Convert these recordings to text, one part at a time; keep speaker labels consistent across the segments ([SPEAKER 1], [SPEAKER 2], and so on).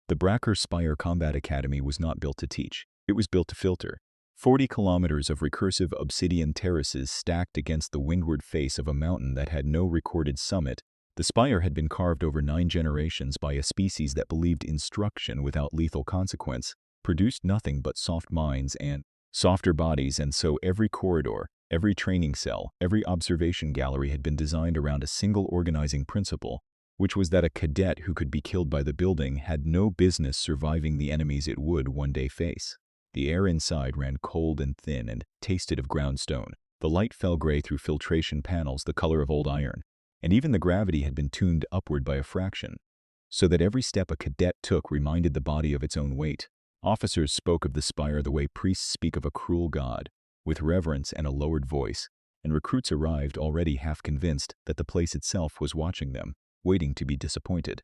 [SPEAKER 1] The Bracker Spire Combat Academy was not built to teach. It was built to filter. 40 kilometers of recursive obsidian terraces stacked against the windward face of a mountain that had no recorded summit. The spire had been carved over 9 generations by a species that believed instruction without lethal consequence produced nothing but soft minds and softer bodies, and so every corridor, every training cell, every observation gallery had been designed around a single organizing principle, which was that a cadet who could be killed by the building had no business surviving the enemies it would one day face. The air inside ran cold and thin and tasted of ground stone. The light fell gray through filtration panels the color of old iron, and even the gravity had been tuned upward by a fraction, so that every step a cadet took reminded the body of its own weight. Officers spoke of the spire the way priests speak of a cruel god, with reverence and a lowered voice, and recruits arrived already half convinced that the place itself was watching them, waiting to be disappointed.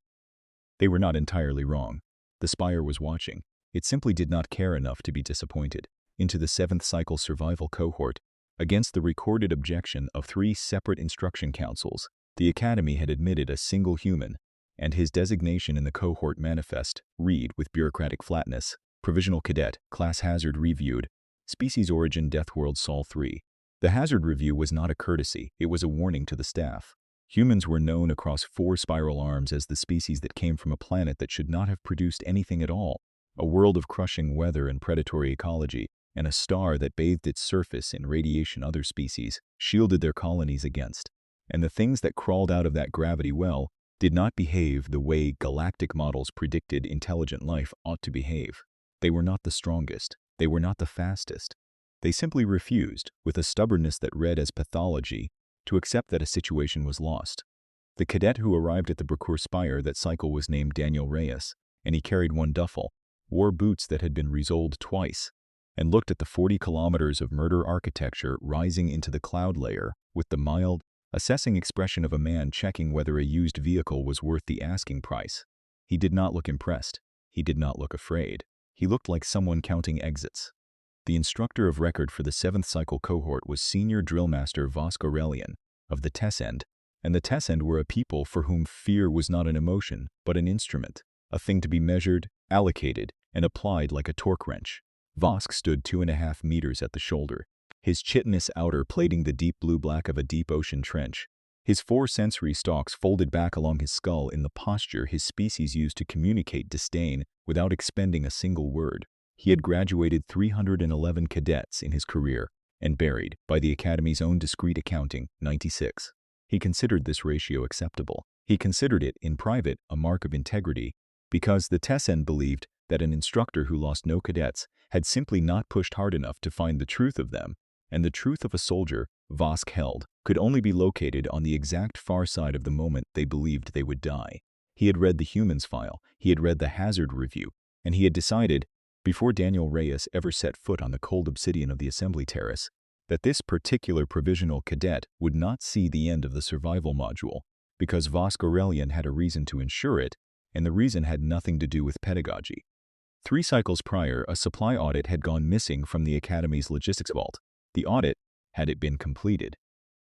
[SPEAKER 1] They were not entirely wrong. The spire was watching. It simply did not care enough to be disappointed. Into the 7th cycle survival cohort, against the recorded objection of 3 separate instruction councils, the Academy had admitted a single human, and his designation in the cohort manifest read with bureaucratic flatness: Provisional Cadet, Class Hazard Reviewed, Species Origin Deathworld Sol 3. The hazard review was not a courtesy, it was a warning to the staff. Humans were known across 4 spiral arms as the species that came from a planet that should not have produced anything at all, a world of crushing weather and predatory ecology, and a star that bathed its surface in radiation other species shielded their colonies against. And the things that crawled out of that gravity well did not behave the way galactic models predicted intelligent life ought to behave. They were not the strongest. They were not the fastest. They simply refused, with a stubbornness that read as pathology, to accept that a situation was lost. The cadet who arrived at the Bracker Spire that cycle was named Daniel Reyes, and he carried 1 duffel, wore boots that had been resoled twice, and looked at the 40 kilometers of murder architecture rising into the cloud layer with the mild, assessing expression of a man checking whether a used vehicle was worth the asking price. He did not look impressed. He did not look afraid. He looked like someone counting exits. The instructor of record for the 7th cycle cohort was Senior Drillmaster Vosk Aurelian of the Tessend, and the Tessend were a people for whom fear was not an emotion, but an instrument, a thing to be measured, allocated, and applied like a torque wrench. Vosk stood 2.5 meters at the shoulder, his chitinous outer plating the deep blue-black of a deep ocean trench, his 4 sensory stalks folded back along his skull in the posture his species used to communicate disdain without expending a single word. He had graduated 311 cadets in his career and buried, by the Academy's own discreet accounting, 96. He considered this ratio acceptable. He considered it, in private, a mark of integrity, because the Tessend believed that an instructor who lost no cadets had simply not pushed hard enough to find the truth of them, and the truth of a soldier, Vosk held, could only be located on the exact far side of the moment they believed they would die. He had read the humans file, he had read the hazard review, and he had decided, before Daniel Reyes ever set foot on the cold obsidian of the assembly terrace, that this particular provisional cadet would not see the end of the survival module, because Vosk Aurelian had a reason to ensure it, and the reason had nothing to do with pedagogy. 3 cycles prior, a supply audit had gone missing from the Academy's logistics vault. The audit, had it been completed,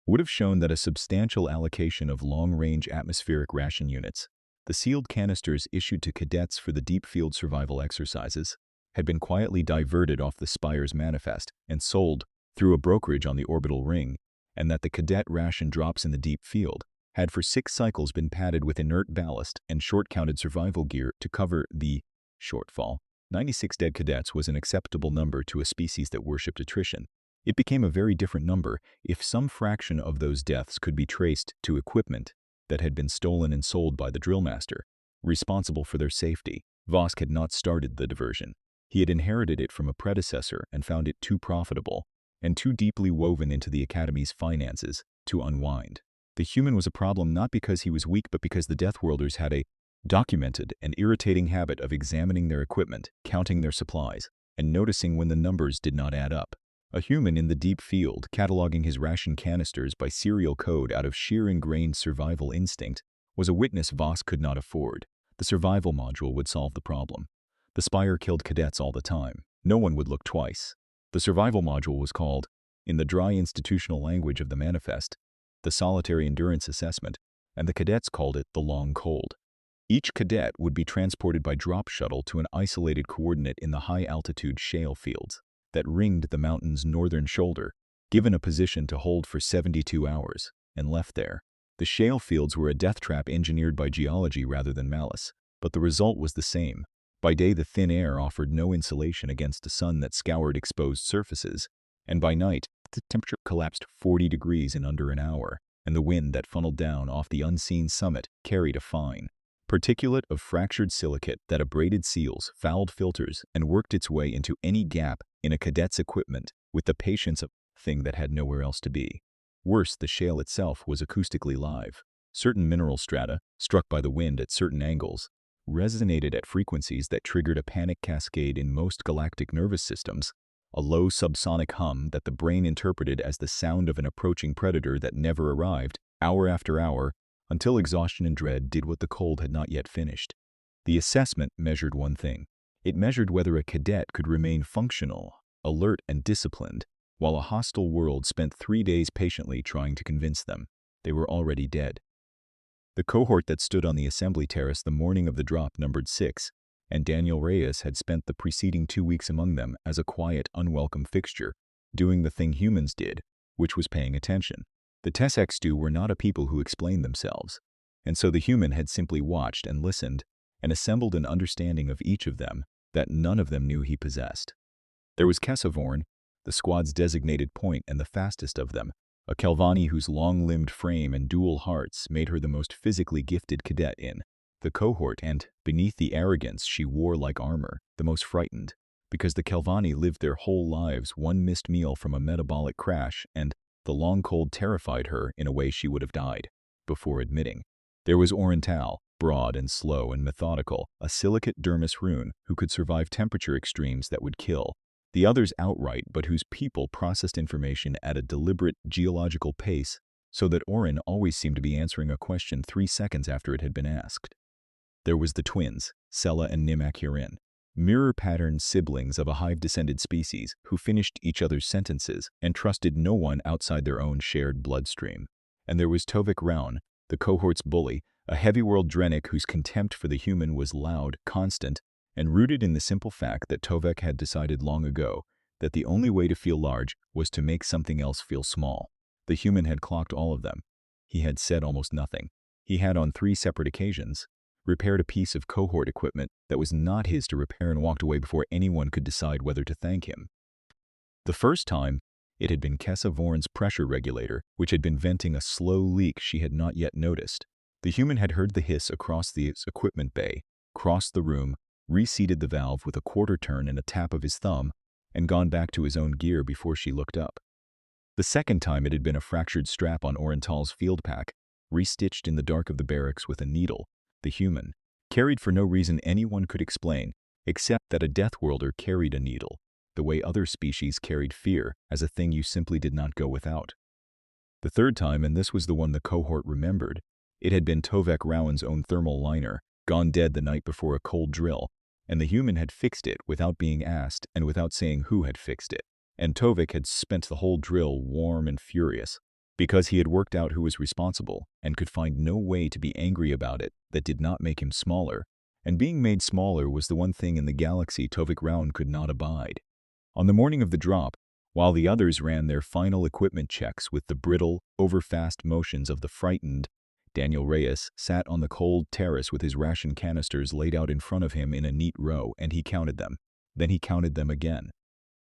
[SPEAKER 1] would have shown that a substantial allocation of long-range atmospheric ration units, the sealed canisters issued to cadets for the deep field survival exercises, had been quietly diverted off the Spire's manifest and sold through a brokerage on the orbital ring, and that the cadet ration drops in the deep field had for 6 cycles been padded with inert ballast and short-counted survival gear to cover the shortfall. 96 dead cadets was an acceptable number to a species that worshipped attrition. It became a very different number if some fraction of those deaths could be traced to equipment that had been stolen and sold by the drillmaster, responsible for their safety. Vosk had not started the diversion. He had inherited it from a predecessor and found it too profitable and too deeply woven into the Academy's finances to unwind. The human was a problem not because he was weak, but because the Deathworlders had a documented and irritating habit of examining their equipment, counting their supplies, and noticing when the numbers did not add up. A human in the deep field, cataloging his ration canisters by serial code out of sheer ingrained survival instinct, was a witness Vosk could not afford. The survival module would solve the problem. The Spire killed cadets all the time. No one would look twice. The survival module was called, in the dry institutional language of the manifest, the solitary endurance assessment, and the cadets called it the long cold. Each cadet would be transported by drop shuttle to an isolated coordinate in the high-altitude shale fields that ringed the mountain's northern shoulder, given a position to hold for 72 hours, and left there. The shale fields were a death trap engineered by geology rather than malice, but the result was the same. By day, the thin air offered no insulation against a sun that scoured exposed surfaces, and by night, the temperature collapsed 40 degrees in under an hour, and the wind that funneled down off the unseen summit carried a fine particulate of fractured silicate that abraded seals, fouled filters, and worked its way into any gap in a cadet's equipment with the patience of a thing that had nowhere else to be. Worse, the shale itself was acoustically live. Certain mineral strata, struck by the wind at certain angles, resonated at frequencies that triggered a panic cascade in most galactic nervous systems, a low subsonic hum that the brain interpreted as the sound of an approaching predator that never arrived, hour after hour, until exhaustion and dread did what the cold had not yet finished. The assessment measured one thing. It measured whether a cadet could remain functional, alert, and disciplined, while a hostile world spent 3 days patiently trying to convince them they were already dead. The cohort that stood on the assembly terrace the morning of the drop numbered 6, and Daniel Reyes had spent the preceding 2 weeks among them as a quiet, unwelcome fixture, doing the thing humans did, which was paying attention. The Tessextu were not a people who explained themselves, and so the human had simply watched and listened and assembled an understanding of each of them that none of them knew he possessed. There was Kessavorn, the squad's designated point and the fastest of them, a Kelvani whose long-limbed frame and dual hearts made her the most physically gifted cadet in the cohort, and, beneath the arrogance she wore like armor, the most frightened, because the Kelvani lived their whole lives one missed meal from a metabolic crash, and the long cold terrified her in a way she would have died before admitting. There was Oriental, broad and slow and methodical, a silicate dermis rune who could survive temperature extremes that would kill. The others outright, but whose people processed information at a deliberate geological pace so that Orin always seemed to be answering a question 3 seconds after it had been asked. There was the twins, Sela and Nimakurin, mirror-patterned siblings of a hive-descended species who finished each other's sentences and trusted no one outside their own shared bloodstream. And there was Tovik Raun, the cohort's bully, a heavy-world Drennic whose contempt for the human was loud, constant, and rooted in the simple fact that Tovik had decided long ago that the only way to feel large was to make something else feel small. The human had clocked all of them. He had said almost nothing. He had, on 3 separate occasions, repaired a piece of cohort equipment that was not his to repair and walked away before anyone could decide whether to thank him. The first time, it had been Kessavorn's pressure regulator, which had been venting a slow leak she had not yet noticed. The human had heard the hiss across the equipment bay, crossed the room, reseated the valve with a quarter turn and a tap of his thumb, and gone back to his own gear before she looked up. The second time it had been a fractured strap on Oriental's field pack, restitched in the dark of the barracks with a needle. The human, carried for no reason anyone could explain, except that a Deathworlder carried a needle, the way other species carried fear as a thing you simply did not go without. The third time, and this was the one the cohort remembered, it had been Tovek Rowan's own thermal liner, gone dead the night before a cold drill, and the human had fixed it without being asked and without saying who had fixed it. And Tovik had spent the whole drill warm and furious, because he had worked out who was responsible and could find no way to be angry about it that did not make him smaller, and being made smaller was the one thing in the galaxy Tovik Rowan could not abide. On the morning of the drop, while the others ran their final equipment checks with the brittle, overfast motions of the frightened, Daniel Reyes sat on the cold terrace with his ration canisters laid out in front of him in a neat row, and he counted them. Then he counted them again.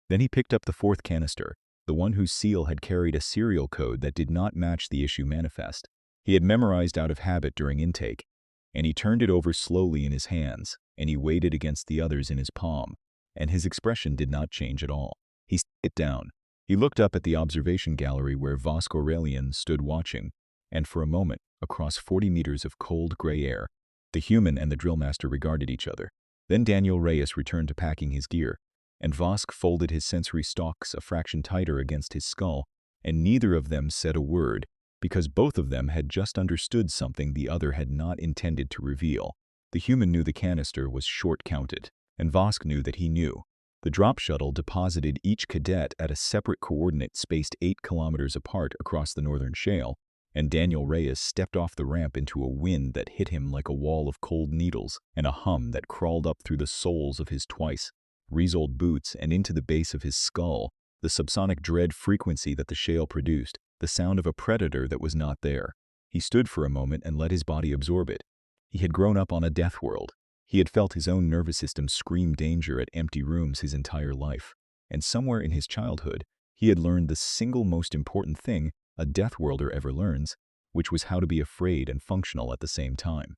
[SPEAKER 1] Then he picked up the 4th canister, the one whose seal had carried a serial code that did not match the issue manifest. He had memorized out of habit during intake, and he turned it over slowly in his hands, and he weighed it against the others in his palm, and his expression did not change at all. He set it down. He looked up at the observation gallery where Vosk Aurelian stood watching, and for a moment, across 40 meters of cold gray air, the human and the drillmaster regarded each other. Then Daniel Reyes returned to packing his gear, and Vosk folded his sensory stalks a fraction tighter against his skull, and neither of them said a word, because both of them had just understood something the other had not intended to reveal. The human knew the canister was short-counted, and Vosk knew that he knew. The drop shuttle deposited each cadet at a separate coordinate spaced 8 kilometers apart across the northern shale, and Daniel Reyes stepped off the ramp into a wind that hit him like a wall of cold needles and a hum that crawled up through the soles of his twice-resoled boots and into the base of his skull, the subsonic dread frequency that the shale produced, the sound of a predator that was not there. He stood for a moment and let his body absorb it. He had grown up on a death world. He had felt his own nervous system scream danger at empty rooms his entire life. And somewhere in his childhood, he had learned the single most important thing a Deathworlder ever learns, which was how to be afraid and functional at the same time.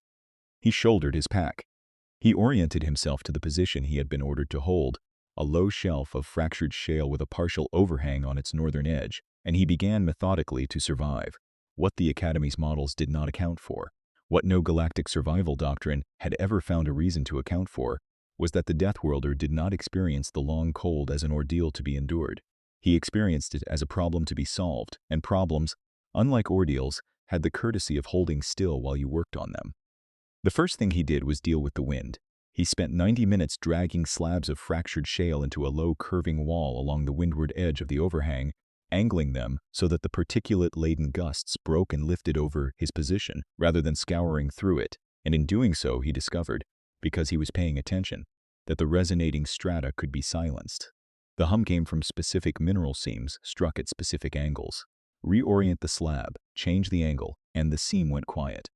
[SPEAKER 1] He shouldered his pack. He oriented himself to the position he had been ordered to hold, a low shelf of fractured shale with a partial overhang on its northern edge, and he began methodically to survive. What the Academy's models did not account for, what no galactic survival doctrine had ever found a reason to account for, was that the Deathworlder did not experience the long cold as an ordeal to be endured. He experienced it as a problem to be solved, and problems, unlike ordeals, had the courtesy of holding still while you worked on them. The first thing he did was deal with the wind. He spent 90 minutes dragging slabs of fractured shale into a low curving wall along the windward edge of the overhang, angling them so that the particulate-laden gusts broke and lifted over his position rather than scouring through it, and in doing so he discovered, because he was paying attention, that the resonating strata could be silenced. The hum came from specific mineral seams struck at specific angles. Reorient the slab, change the angle, and the seam went quiet.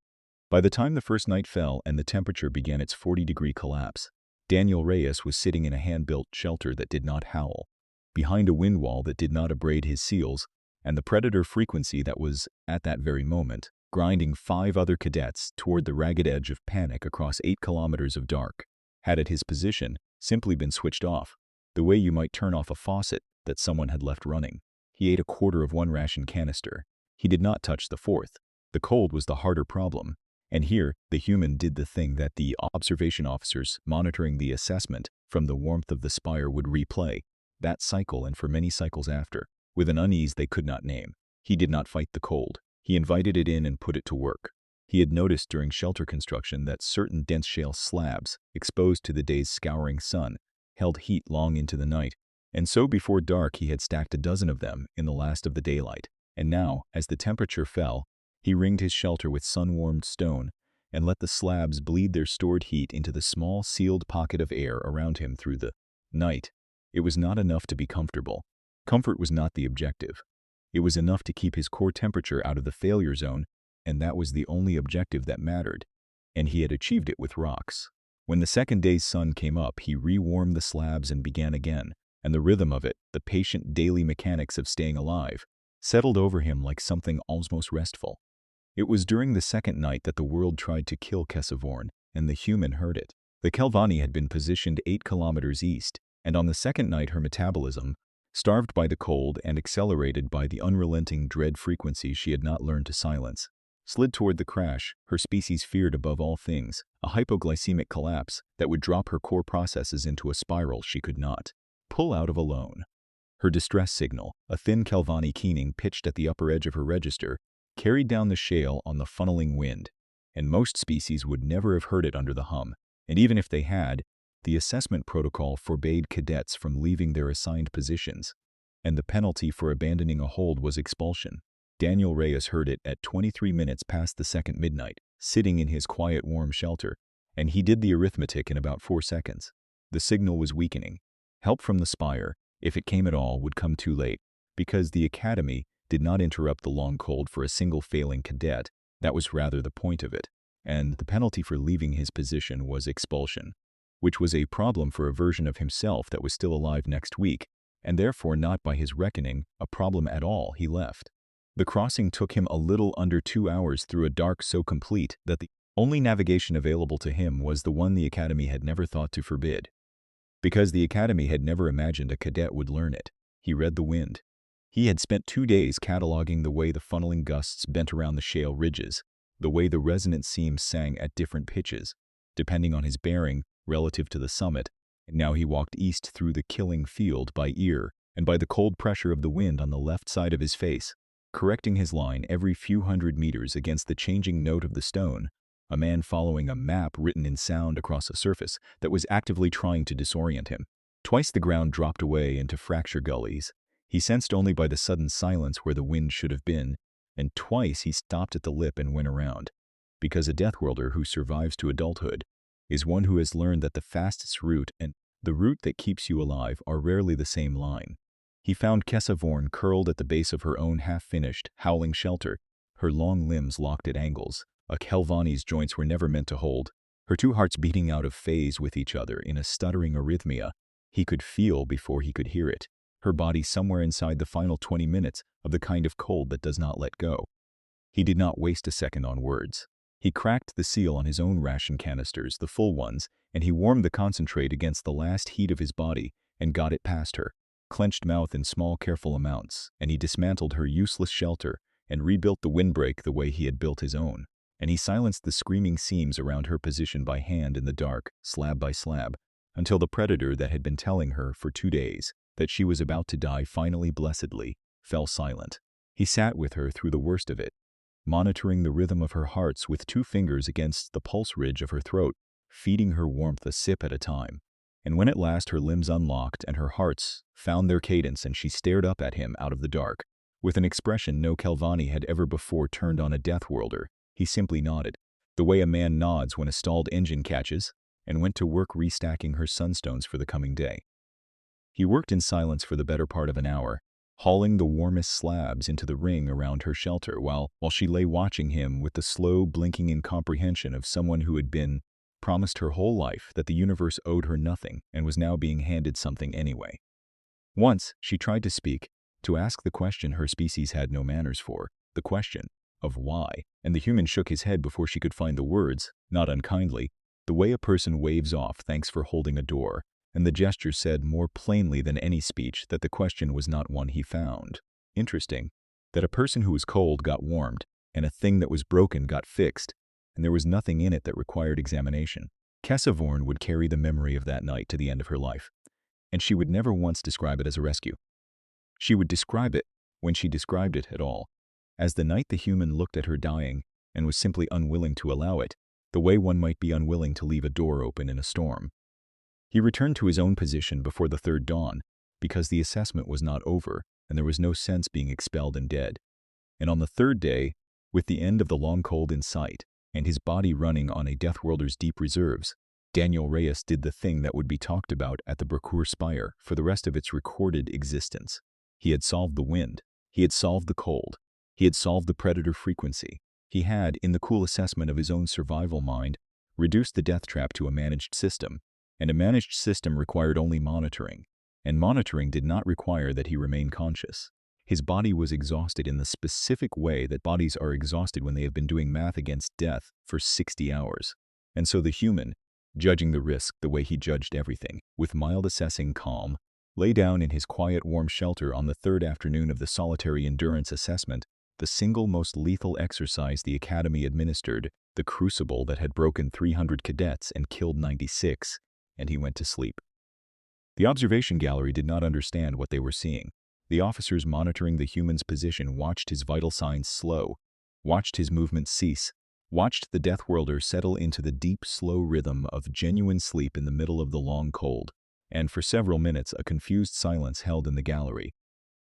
[SPEAKER 1] By the time the first night fell and the temperature began its 40-degree collapse, Daniel Reyes was sitting in a hand-built shelter that did not howl, behind a wind wall that did not abrade his seals, and the predator frequency that was, at that very moment, grinding 5 other cadets toward the ragged edge of panic across 8 kilometers of dark, had at his position simply been switched off, the way you might turn off a faucet that someone had left running. He ate a quarter of one ration canister. He did not touch the fourth. The cold was the harder problem, and here the human did the thing that the observation officers monitoring the assessment from the warmth of the spire would replay, that cycle and for many cycles after, with an unease they could not name. He did not fight the cold. He invited it in and put it to work. He had noticed during shelter construction that certain dense shale slabs, exposed to the day's scouring sun, held heat long into the night, and so before dark he had stacked a dozen of them in the last of the daylight, and now, as the temperature fell, he ringed his shelter with sun-warmed stone and let the slabs bleed their stored heat into the small sealed pocket of air around him through the night. It was not enough to be comfortable. Comfort was not the objective. It was enough to keep his core temperature out of the failure zone, and that was the only objective that mattered, and he had achieved it with rocks. When the second day's sun came up, he rewarmed the slabs and began again, and the rhythm of it, the patient daily mechanics of staying alive, settled over him like something almost restful. It was during the second night that the world tried to kill Kessavorn, and the human heard it. The Kelvani had been positioned 8 kilometers east, and on the second night her metabolism, starved by the cold and accelerated by the unrelenting dread frequency she had not learned to silence, slid toward the crash her species feared above all things, a hypoglycemic collapse that would drop her core processes into a spiral she could not pull out of alone. Her distress signal, a thin Kelvani keening pitched at the upper edge of her register, carried down the shale on the funneling wind, and most species would never have heard it under the hum, and even if they had, the assessment protocol forbade cadets from leaving their assigned positions, and the penalty for abandoning a hold was expulsion. Daniel Reyes heard it at 23 minutes past the second midnight, sitting in his quiet, warm shelter, and he did the arithmetic in about 4 seconds. The signal was weakening. Help from the spire, if it came at all, would come too late, because the Academy did not interrupt the long cold for a single failing cadet. That was rather the point of it, and the penalty for leaving his position was expulsion, which was a problem for a version of himself that was still alive next week, and therefore not by his reckoning a problem at all. He left. The crossing took him a little under 2 hours through a dark so complete that the only navigation available to him was the one the Academy had never thought to forbid. Because the Academy had never imagined a cadet would learn it, he read the wind. He had spent 2 days cataloging the way the funneling gusts bent around the shale ridges, the way the resonant seams sang at different pitches, depending on his bearing relative to the summit, and now he walked east through the killing field by ear and by the cold pressure of the wind on the left side of his face, correcting his line every few hundred meters against the changing note of the stone, a man following a map written in sound across a surface that was actively trying to disorient him. Twice the ground dropped away into fracture gullies. He sensed only by the sudden silence where the wind should have been, and twice he stopped at the lip and went around. Because a Deathworlder who survives to adulthood is one who has learned that the fastest route and the route that keeps you alive are rarely the same line. He found Kessa Vorn curled at the base of her own half-finished, howling shelter, her long limbs locked at angles. Kelvani's joints were never meant to hold, her two hearts beating out of phase with each other in a stuttering arrhythmia. He could feel before he could hear it, her body somewhere inside the final 20 minutes of the kind of cold that does not let go. He did not waste a second on words. He cracked the seal on his own ration canisters, the full ones, and he warmed the concentrate against the last heat of his body and got it past her, clenched mouth in small careful amounts, and he dismantled her useless shelter and rebuilt the windbreak the way he had built his own. And he silenced the screaming seams around her position by hand in the dark, slab by slab, until the predator that had been telling her for 2 days that she was about to die finally blessedly fell silent. He sat with her through the worst of it, monitoring the rhythm of her hearts with 2 fingers against the pulse ridge of her throat, feeding her warmth a sip at a time. And when at last her limbs unlocked and her hearts found their cadence and she stared up at him out of the dark, with an expression no Kelvani had ever before turned on a Deathworlder, he simply nodded, the way a man nods when a stalled engine catches, and went to work restacking her sunstones for the coming day. He worked in silence for the better part of an hour, hauling the warmest slabs into the ring around her shelter while she lay watching him with the slow, blinking incomprehension of someone who had been promised her whole life that the universe owed her nothing and was now being handed something anyway. Once, she tried to speak, to ask the question her species had no manners for, the question of why, and the human shook his head before she could find the words, not unkindly, the way a person waves off thanks for holding a door, and the gesture said more plainly than any speech that the question was not one he found interesting, that a person who was cold got warmed, and a thing that was broken got fixed, and there was nothing in it that required examination. Kessa Vorn would carry the memory of that night to the end of her life, and she would never once describe it as a rescue. She would describe it, when she described it at all, as the night the human looked at her dying and was simply unwilling to allow it, the way one might be unwilling to leave a door open in a storm. He returned to his own position before the 3rd dawn, because the assessment was not over and there was no sense being expelled and dead. And on the 3rd day, with the end of the long cold in sight, and his body running on a Deathworlder's deep reserves, Daniel Reyes did the thing that would be talked about at the Bracour Spire for the rest of its recorded existence. He had solved the wind. He had solved the cold. He had solved the predator frequency. He had, in the cool assessment of his own survival mind, reduced the death trap to a managed system, and a managed system required only monitoring, and monitoring did not require that he remain conscious. His body was exhausted in the specific way that bodies are exhausted when they have been doing math against death for 60 hours. And so the human, judging the risk the way he judged everything, with mild assessing calm, lay down in his quiet warm shelter on the 3rd afternoon of the solitary endurance assessment, the single most lethal exercise the Academy administered, the crucible that had broken 300 cadets and killed 96, and he went to sleep. The observation gallery did not understand what they were seeing. The officers monitoring the human's position watched his vital signs slow, watched his movements cease, watched the Deathworlder settle into the deep, slow rhythm of genuine sleep in the middle of the long cold, and for several minutes a confused silence held in the gallery,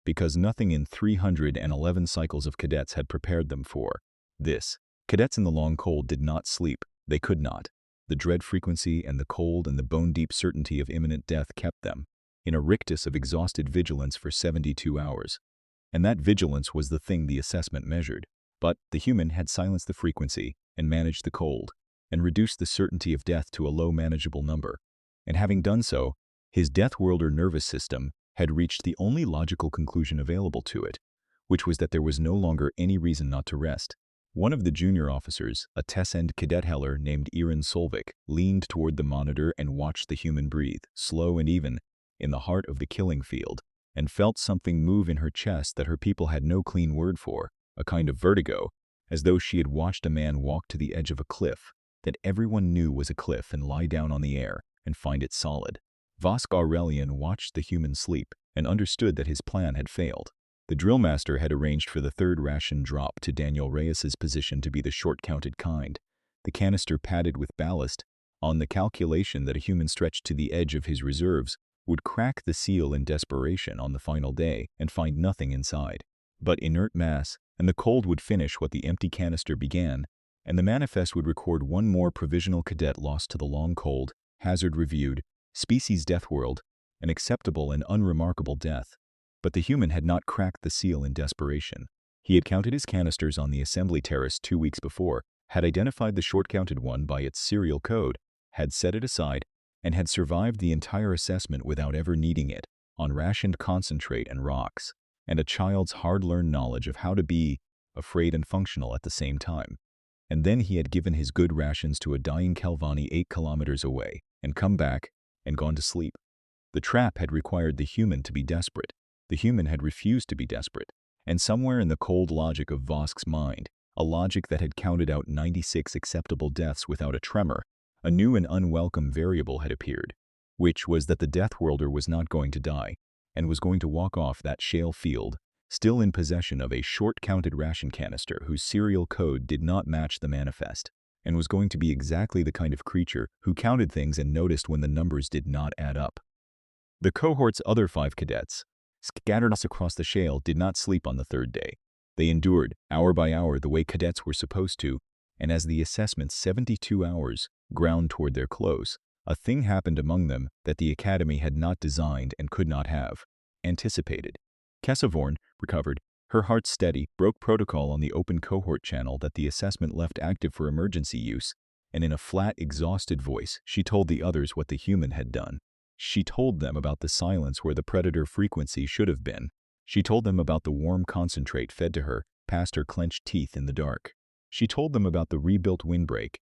[SPEAKER 1] because nothing in 311 cycles of cadets had prepared them for this. Cadets in the long cold did not sleep. They could not. The dread frequency and the cold and the bone-deep certainty of imminent death kept them in a rictus of exhausted vigilance for 72 hours. And that vigilance was the thing the assessment measured. But the human had silenced the frequency and managed the cold and reduced the certainty of death to a low manageable number. And having done so, his Deathworlder nervous system had reached the only logical conclusion available to it, which was that there was no longer any reason not to rest. One of the junior officers, a Tessend cadet heller named Irin Solvik, leaned toward the monitor and watched the human breathe, slow and even, in the heart of the killing field, and felt something move in her chest that her people had no clean word for, a kind of vertigo, as though she had watched a man walk to the edge of a cliff that everyone knew was a cliff and lie down on the air and find it solid. Vosk Aurelian watched the human sleep and understood that his plan had failed. The drill master had arranged for the 3rd ration drop to Daniel Reyes's position to be the short-counted kind, the canister padded with ballast, on the calculation that a human stretched to the edge of his reserves would crack the seal in desperation on the final day and find nothing inside but inert mass and the cold would finish what the empty canister began, and the manifest would record one more provisional cadet lost to the long cold, hazard reviewed, species Deathworld, an acceptable and unremarkable death. But the human had not cracked the seal in desperation. He had counted his canisters on the assembly terrace 2 weeks before, had identified the short-counted one by its serial code, had set it aside, and had survived the entire assessment without ever needing it, on rationed concentrate and rocks, and a child's hard-learned knowledge of how to be afraid and functional at the same time. And then he had given his good rations to a dying Calvani 8 kilometers away, and come back, and gone to sleep. The trap had required the human to be desperate. The human had refused to be desperate. And somewhere in the cold logic of Vosk's mind, a logic that had counted out 96 acceptable deaths without a tremor, a new and unwelcome variable had appeared, which was that the Deathworlder was not going to die, and was going to walk off that shale field, still in possession of a short-counted ration canister whose serial code did not match the manifest, and was going to be exactly the kind of creature who counted things and noticed when the numbers did not add up. The cohort's other 5 cadets, scattered across the shale, did not sleep on the 3rd day. They endured, hour by hour, the way cadets were supposed to, and as the assessment's 72 hours ground toward their close, a thing happened among them that the Academy had not designed and could not have anticipated. Kessavorn recovered, her heart steady, broke protocol on the open cohort channel that the assessment left active for emergency use, and in a flat, exhausted voice, she told the others what the human had done. She told them about the silence where the predator frequency should have been. She told them about the warm concentrate fed to her past her clenched teeth in the dark. She told them about the rebuilt windbreak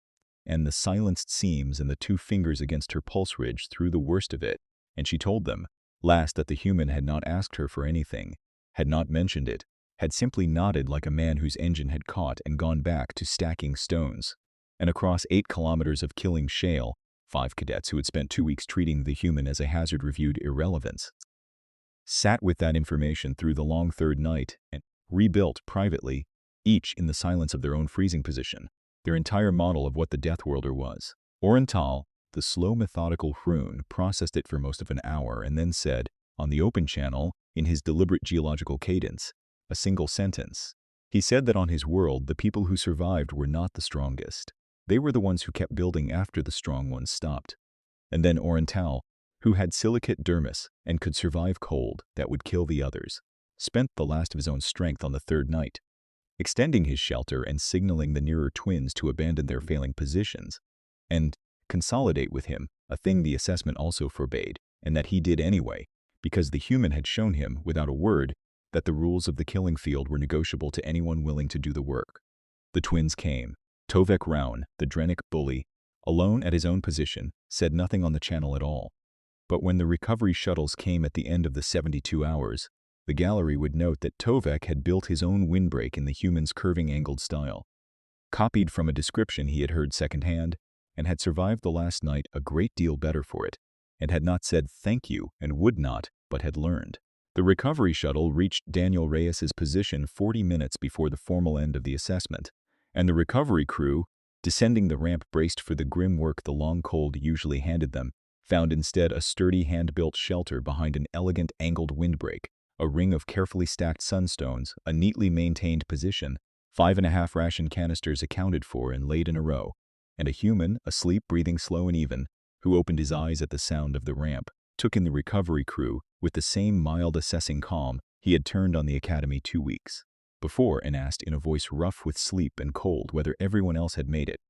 [SPEAKER 1] and the silenced seams and the 2 fingers against her pulse ridge through the worst of it, and she told them, last, that the human had not asked her for anything, had not mentioned it, had simply nodded like a man whose engine had caught and gone back to stacking stones. And across 8 kilometers of killing shale, 5 cadets who had spent 2 weeks treating the human as a hazard-reviewed irrelevance sat with that information through the long 3rd night and rebuilt privately, each in the silence of their own freezing position, their entire model of what the Deathworlder was. Orenthal, the slow methodical Hrun, processed it for most of an hour and then said, on the open channel, in his deliberate geological cadence, a single sentence. He said that on his world, the people who survived were not the strongest. They were the ones who kept building after the strong ones stopped. And then Orenthal, who had silicate dermis and could survive cold that would kill the others, spent the last of his own strength on the 3rd night, extending his shelter and signaling the nearer twins to abandon their failing positions and consolidate with him, a thing the assessment also forbade, and that he did anyway, because the human had shown him, without a word, that the rules of the killing field were negotiable to anyone willing to do the work. The twins came. Tovek Raun, the Drenic bully, alone at his own position, said nothing on the channel at all. But when the recovery shuttles came at the end of the 72 hours, the gallery would note that Tovek had built his own windbreak in the human's curving angled style, copied from a description he had heard secondhand, and had survived the last night a great deal better for it, and had not said thank you and would not, but had learned. The recovery shuttle reached Daniel Reyes's position 40 minutes before the formal end of the assessment, and the recovery crew, descending the ramp braced for the grim work the long cold usually handed them, found instead a sturdy hand-built shelter behind an elegant angled windbreak, a ring of carefully stacked sunstones, a neatly maintained position, 5.5 ration canisters accounted for and laid in a row, and a human, asleep, breathing slow and even, who opened his eyes at the sound of the ramp, took in the recovery crew with the same mild assessing calm he had turned on the Academy 2 weeks before, and asked in a voice rough with sleep and cold whether everyone else had made it.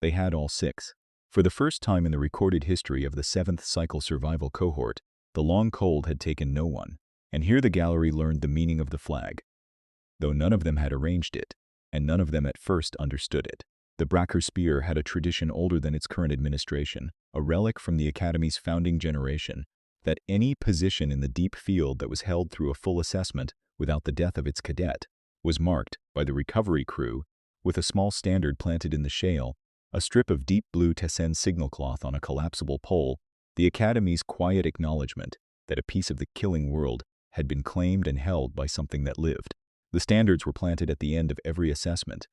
[SPEAKER 1] They had, all 6. For the first time in the recorded history of the 7th cycle survival cohort, the long cold had taken no one, and here the gallery learned the meaning of the flag, though none of them had arranged it, and none of them at first understood it. The Bracker Spear had a tradition older than its current administration, a relic from the Academy's founding generation, that any position in the deep field that was held through a full assessment without the death of its cadet was marked by the recovery crew with a small standard planted in the shale, a strip of deep blue Tessen signal cloth on a collapsible pole, the Academy's quiet acknowledgement that a piece of the killing world had been claimed and held by something that lived. The standards were planted at the end of every assessment,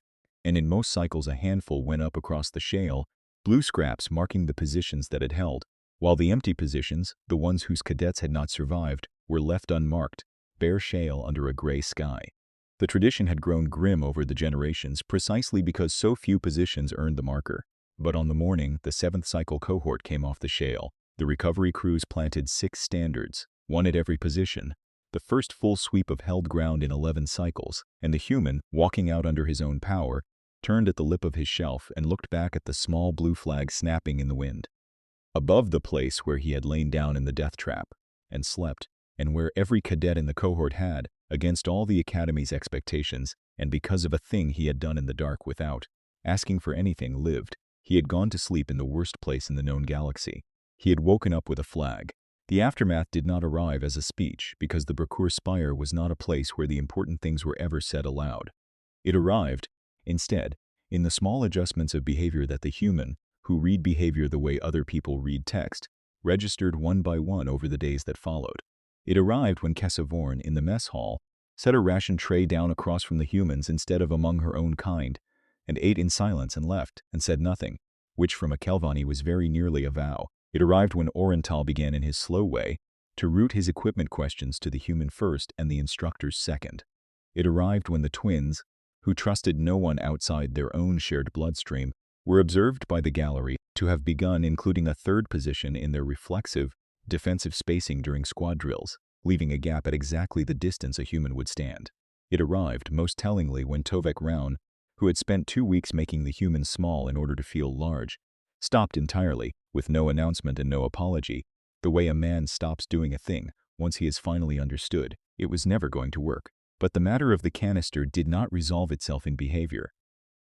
[SPEAKER 1] and in most cycles a handful went up across the shale, blue scraps marking the positions that had held, while the empty positions, the ones whose cadets had not survived, were left unmarked, bare shale under a gray sky. The tradition had grown grim over the generations precisely because so few positions earned the marker. But on the morning the 7th cycle cohort came off the shale, the recovery crews planted 6 standards, one at every position, the first full sweep of held ground in 11 cycles, and the human, walking out under his own power, turned at the lip of his shelf and looked back at the small blue flag snapping in the wind. Above the place where he had lain down in the death trap and slept, and where every cadet in the cohort had, against all the Academy's expectations, and because of a thing he had done in the dark without asking for anything, lived, he had gone to sleep in the worst place in the known galaxy. He had woken up with a flag. The aftermath did not arrive as a speech because the Bracour Spire was not a place where the important things were ever said aloud. It arrived, instead, in the small adjustments of behavior that the human, who read behavior the way other people read text, registered one by one over the days that followed. It arrived when Kessavorn, in the mess hall, set her ration tray down across from the humans instead of among her own kind, and ate in silence and left, and said nothing, which from a Kelvani was very nearly a vow. It arrived when Orenthal began in his slow way to route his equipment questions to the human first and the instructors second. It arrived when the twins, who trusted no one outside their own shared bloodstream, were observed by the gallery to have begun including a third position in their reflexive, defensive spacing during squad drills, leaving a gap at exactly the distance a human would stand. It arrived, most tellingly, when Tovek Raun, who had spent 2 weeks making the human small in order to feel large, stopped entirely, with no announcement and no apology, the way a man stops doing a thing once he has finally understood it was never going to work. But the matter of the canister did not resolve itself in behavior.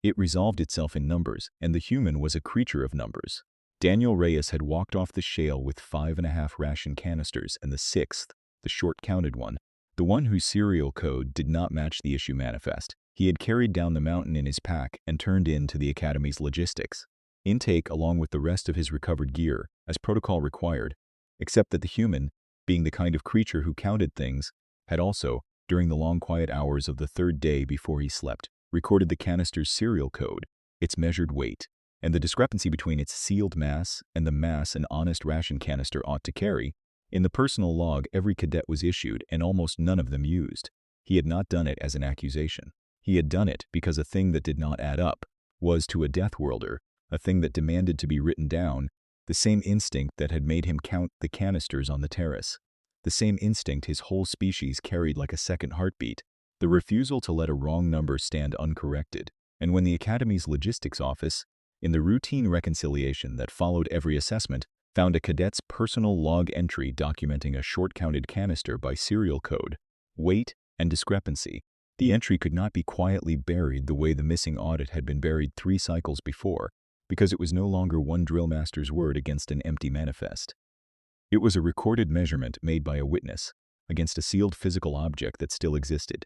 [SPEAKER 1] It resolved itself in numbers, and the human was a creature of numbers. Daniel Reyes had walked off the shale with 5.5 ration canisters, and the 6th, the short-counted one, the one whose serial code did not match the issue manifest, he had carried down the mountain in his pack and turned in to the Academy's logistics. Intake along with the rest of his recovered gear, as protocol required, except that the human, being the kind of creature who counted things, had also, during the long quiet hours of the 3rd day before he slept, recorded the canister's serial code, its measured weight, and the discrepancy between its sealed mass and the mass an honest ration canister ought to carry. In the personal log every cadet was issued and almost none of them used. He had not done it as an accusation. He had done it because a thing that did not add up was, to a Deathworlder, a thing that demanded to be written down, the same instinct that had made him count the canisters on the terrace, the same instinct his whole species carried like a second heartbeat, the refusal to let a wrong number stand uncorrected. And when the Academy's logistics office, in the routine reconciliation that followed every assessment, found a cadet's personal log entry documenting a short-counted canister by serial code, weight, and discrepancy, the entry could not be quietly buried the way the missing audit had been buried 3 cycles before, because it was no longer one drill master's word against an empty manifest. It was a recorded measurement made by a witness against a sealed physical object that still existed.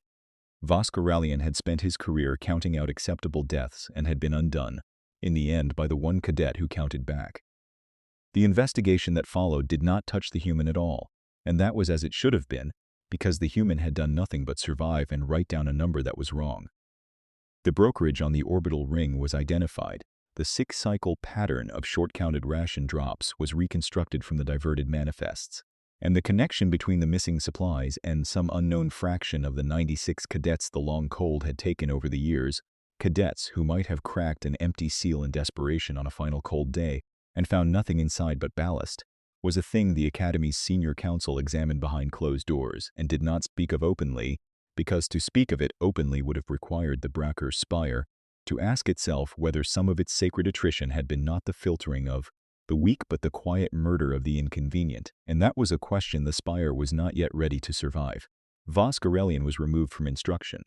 [SPEAKER 1] Voskaralian had spent his career counting out acceptable deaths and had been undone, in the end, by the one cadet who counted back. The investigation that followed did not touch the human at all, and that was as it should have been, because the human had done nothing but survive and write down a number that was wrong. The brokerage on the orbital ring was identified. The 6-cycle pattern of short-counted ration drops was reconstructed from the diverted manifests, and the connection between the missing supplies and some unknown fraction of the 96 cadets the long cold had taken over the years, cadets who might have cracked an empty seal in desperation on a final cold day and found nothing inside but ballast, was a thing the Academy's senior council examined behind closed doors and did not speak of openly, because to speak of it openly would have required the Bracour Spire to ask itself whether some of its sacred attrition had been not the filtering of the weak but the quiet murder of the inconvenient, and that was a question the Spire was not yet ready to survive. Voskarelian was removed from instruction.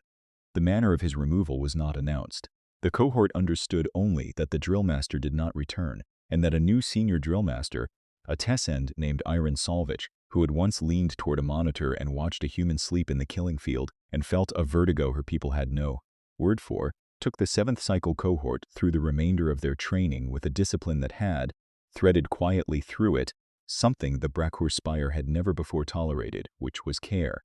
[SPEAKER 1] The manner of his removal was not announced. The cohort understood only that the drillmaster did not return, and that a new senior drillmaster, a Tessend named Iron Salvich, who had once leaned toward a monitor and watched a human sleep in the killing field and felt a vertigo her people had no word for, took the 7th cycle cohort through the remainder of their training with a discipline that had, threaded quietly through it, something the Bracour Spire had never before tolerated, which was care.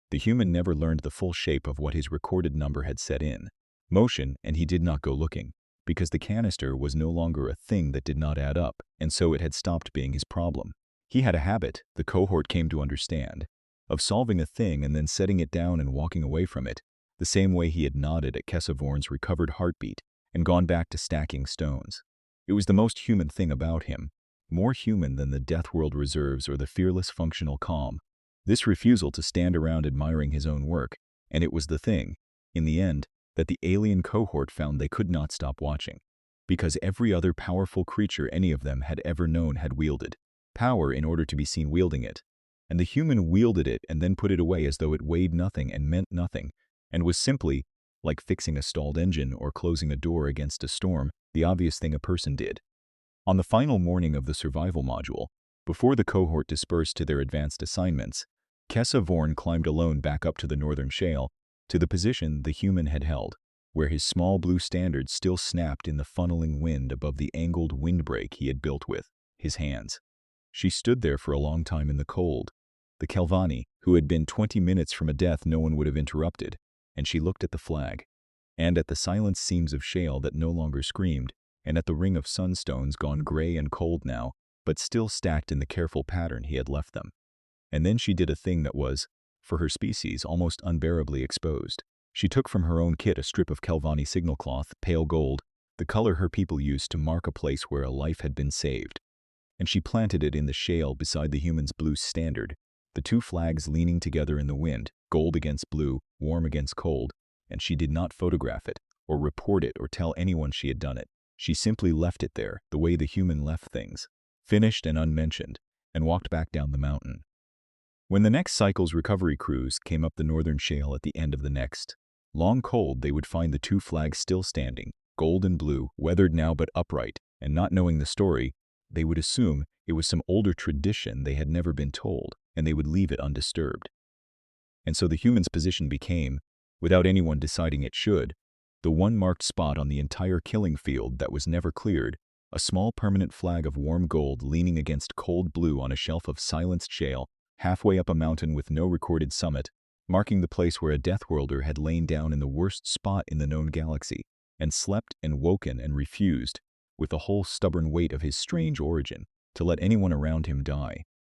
[SPEAKER 1] The human never learned the full shape of what his recorded number had set in motion, and he did not go looking, because the canister was no longer a thing that did not add up, and so it had stopped being his problem. He had a habit, the cohort came to understand, of solving a thing and then setting it down and walking away from it, the same way he had nodded at Kesavorn's recovered heartbeat and gone back to stacking stones. It was the most human thing about him, more human than the Deathworld reserves or the fearless functional calm. This refusal to stand around admiring his own work, and it was the thing, in the end, that the alien cohort found they could not stop watching. Because every other powerful creature any of them had ever known had wielded power in order to be seen wielding it. And the human wielded it and then put it away as though it weighed nothing and meant nothing, and was simply, like fixing a stalled engine or closing a door against a storm, the obvious thing a person did. On the final morning of the survival module, before the cohort dispersed to their advanced assignments, Kesavorn climbed alone back up to the northern shale, to the position the human had held, where his small blue standard still snapped in the funneling wind above the angled windbreak he had built with his hands. She stood there for a long time in the cold, the Kelvani, who had been 20 minutes from a death no one would have interrupted, and she looked at the flag, and at the silent seams of shale that no longer screamed, and at the ring of sunstones gone gray and cold now, but still stacked in the careful pattern he had left them. And then she did a thing that was, for her species, almost unbearably exposed. She took from her own kit a strip of Kelvani signal cloth, pale gold, the color her people used to mark a place where a life had been saved, and she planted it in the shale beside the human's blue standard, the two flags leaning together in the wind, gold against blue, warm against cold, and she did not photograph it, or report it, or tell anyone she had done it. She simply left it there, the way the human left things, finished and unmentioned, and walked back down the mountain. When the next cycle's recovery crews came up the northern shale at the end of the next long cold, they would find the two flags still standing, gold and blue, weathered now but upright, and not knowing the story, they would assume it was some older tradition they had never been told, and they would leave it undisturbed. And so the human's position became, without anyone deciding it should, the one marked spot on the entire killing field that was never cleared, a small permanent flag of warm gold leaning against cold blue on a shelf of silenced shale, halfway up a mountain with no recorded summit, marking the place where a Deathworlder had lain down in the worst spot in the known galaxy, and slept and woken and refused, with the whole stubborn weight of his strange origin, to let anyone around him die.